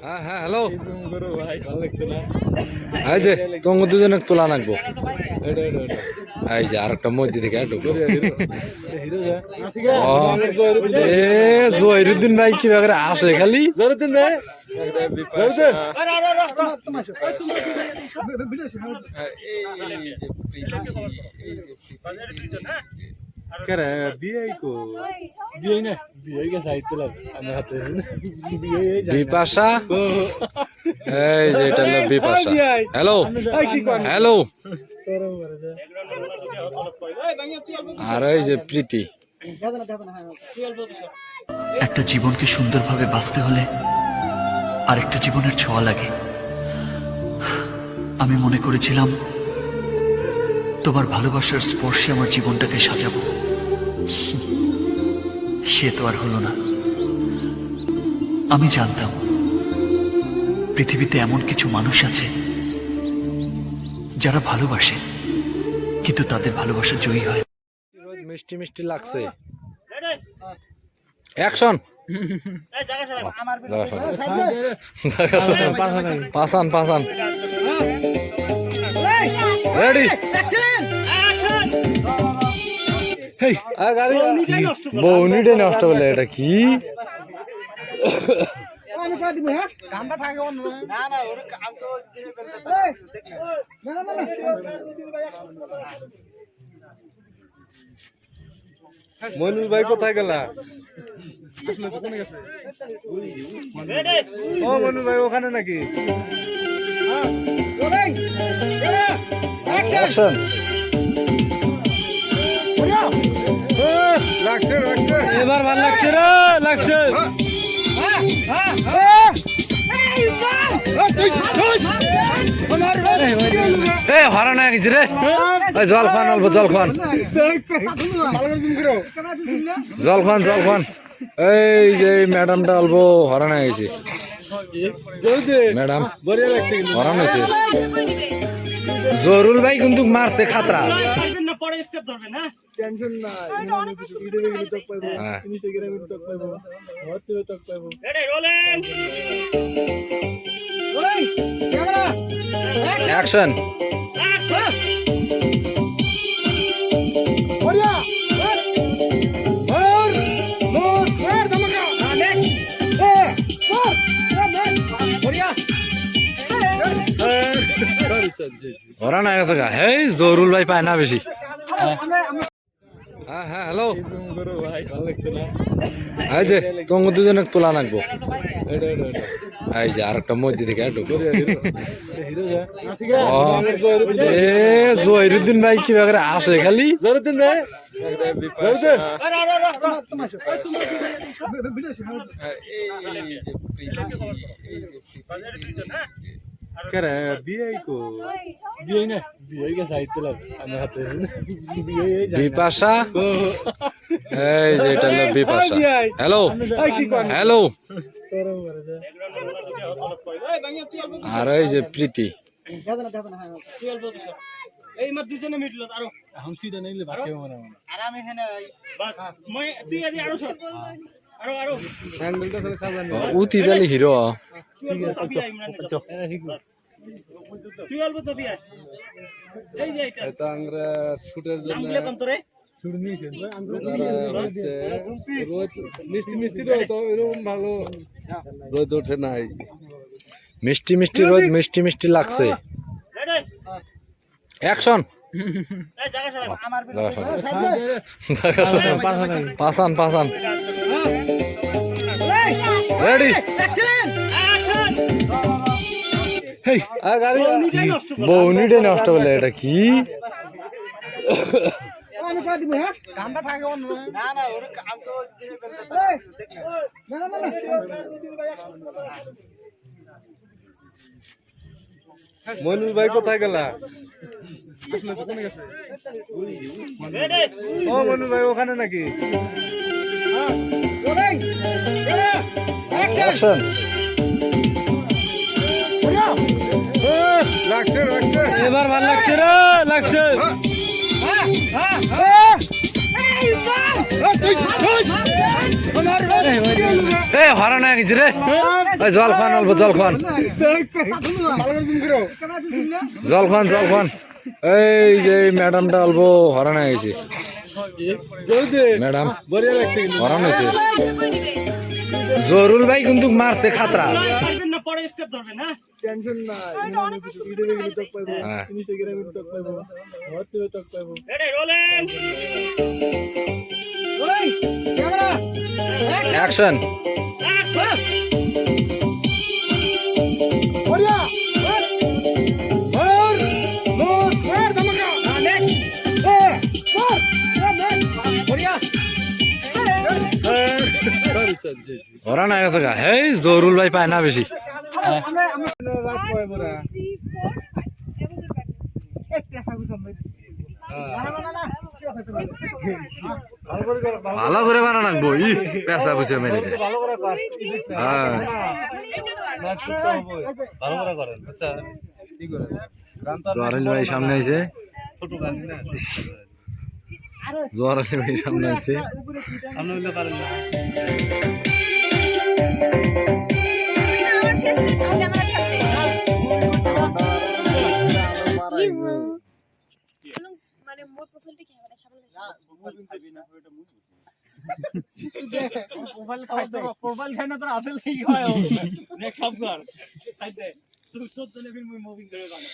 হ্যাঁ হ্যাঁ হ্যালো এই যে তোমার দুজনে তোলা নাকবো এই যে আরেকটা মধ্যে থেকে জহিরুদ্দিন ভাই কিভাবে আসে খালি বিপাশা এই যে এটা হলো বিপাশা হ্যালো হ্যালো আর এই যে প্রীতি একটা জীবনকে সুন্দরভাবে বাঁচতে হলে আরেকটা জীবনের ছোঁয়া লাগে। আমি মনে করেছিলাম তোমার ভালোবাসার স্পর্শে আমার জীবনটাকে সাজাবো, সে তো আর হলো না। আমি জানতাম পৃথিবীতে এমন কিছু মানুষ আছে যারা ভালোবাসে কিন্তু তাদের ভালোবাসা জয়ী হয়। মিষ্টি মিষ্টি লাগছে অ্যাকশন পাসান পাসান রেডি বউনিটে নষ্ট বলে এটা কি মইনুল ভাই কোথায় গেলা? ও মইনুল ভাই ওখানে নাকি? অ্যাকশন লাগছে লাগছে এবার ভালো লাগছে রে লাগছে হরা না গেছি রে জল খান অল্প জল খান জল খান জল খান এই যে ম্যাডামটা অল্প হরান হয়ে গেছে ম্যাডাম হরান হয়েছে জরুল ভাই কিন্তু মারছে খাতরা অ্যাকশন ওরা না গেছে গা হে জরুল ভাই পায় না বেশি হ্যাঁ হ্যাঁ হ্যালো এই যে তোমার দুজনে তোলা নাকবো এই যে আরেকটা মধ্যে থেকে জহিরুদ্দিন ভাই কিভাবে আসে খালি বিপাশা এই যে এটা হলো বিপাশা হ্যালো হ্যালো আর এই যে প্রীতি উতি তালি হিরো শুটের জন্য মিষ্টি মিষ্টি এরকম ভালো রোদ ওঠে নাই মিষ্টি মিষ্টি রোদ মিষ্টি মিষ্টি লাগছে অ্যাকশন পাসান পাসান রেডি বউনিটে নষ্ট বলে এটা কি মইনুল ভাই কোথায় গেলা? ও মইনুল ভাই ওখানে নাকি? অ্যাকশন লাগছে লাগছে এবার ভালো লাগছে রে লাগছে এ হরান হয়ে গেছি রে ওই জল খান অল্প জল খান জল খান জল খান এই যে ম্যাডামটা অল্প হরান হয়ে গেছে ম্যাডাম হরান হয়েছে জরুল ভাই কিন্তু মারছে খাতরা হ্যাঁ। অ্যাকশন ওরা না গেছে গা হেই জরুল ভাই পায় না বেশি ভালো করে বানা রাখবো ই পেশা বুঝে মেরে দেয়। হ্যাঁ জহরাল ভাই সামনে আছে জহরাল ভাই সামনে আছে মানে মোর প্রোফাইলটা কি হবে প্রোফাইল খাই না তোর আপেল কি হয় নেক্সট কাপ কর সাইডে তুই তো চলে ফির মুই মুভিং করে বানা